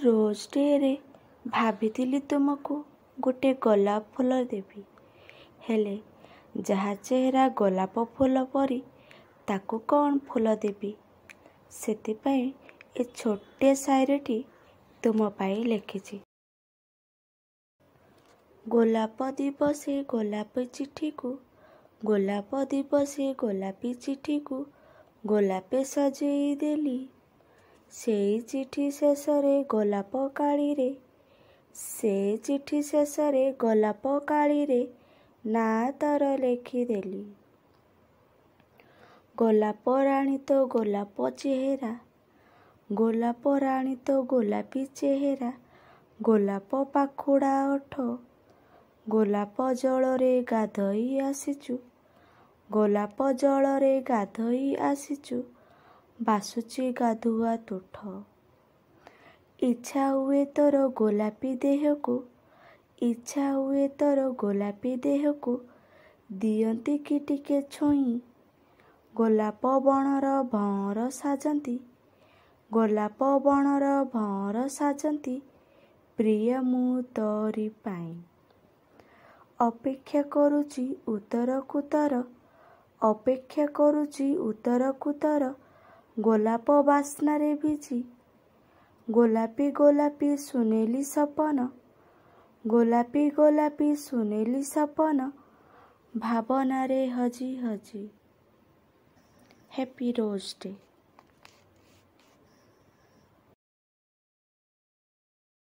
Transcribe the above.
Rose ଡେରେ ଭାବିଥିଲି ତୁମକୁ ଗୋଟେ ଗୋଲାପ ଫୁଲ ଦେବି, ହେଲେ ଯାହା ଚେହେରା ଗୋଲାପ ଫୁଲ ପରି ତାକୁ କ'ଣ ଫୁଲ ଦେବି? ସେଥିପାଇଁ ଏ ଛୋଟିଆ ସାୟରୀଟି ତୁମ ପାଇଁ ଲେଖିଛି। ଗୋଲାପ ଦିବସେ ଗୋଲାପୀ ଚିଠିକୁ, ଗୋଲାପ ଦିବସେ ଗୋଲାପୀ ଚିଠିକୁ ଗୋଲାପେ ସଜେଇ ଦେଲି। ସେଇ ଚିଠି ଶେଷରେ ଗୋଲାପ କାଳିରେ, ସେଇ ଚିଠି ଶେଷରେ ଗୋଲାପ କାଳିରେ ନାଁ ତୋର ଲେଖିଦେଲି। ଗୋଲାପ ରାଣୀ ତୋ ଗୋଲାପ ଚେହେରା, ଗୋଲାପ ରାଣୀ ତୋ ଗୋଲାପୀ ଚେହେରା, ଗୋଲାପ ପାଖୁଡ଼ା ଓଠ, ଗୋଲାପ ଜଳରେ ଗାଧୋଇ ଆସିଛୁ, ଗୋଲାପ ଜଳରେ ଗାଧୋଇ ଆସିଛୁ, ବାସୁଛି ଗାଧୁଆ ତୁଠ। ଇଚ୍ଛା ହୁଏ ତୋର ଗୋଲାପୀ ଦେହକୁ, ଇଚ୍ଛା ହୁଏ ତୋର ଗୋଲାପୀ ଦେହକୁ ଦିଅନ୍ତି କି ଟିକେ ଛୁଇଁ। ଗୋଲାପ ବଣର ଭଅଁର ସାଜନ୍ତି, ଗୋଲାପ ବଣର ଭଅଁର ସାଜନ୍ତି, ପ୍ରିୟ ମୁଁ ତୋରି ପାଇଁ। ଅପେକ୍ଷା କରୁଛି ଉତ୍ତରକୁ ତୋର, ଅପେକ୍ଷା କରୁଛି ଉତ୍ତରକୁ ତୋର, ଗୋଲାପ ବାସ୍ନାରେ ଭିଜି। ଗୋଲାପୀ ଗୋଲାପୀ ସୁନେଲି ସପନ, ଗୋଲାପୀ ଗୋଲାପୀ ସୁନେଲି ସପନ, ଭାବନାରେ ହଜି ହଜି। Happy rose day.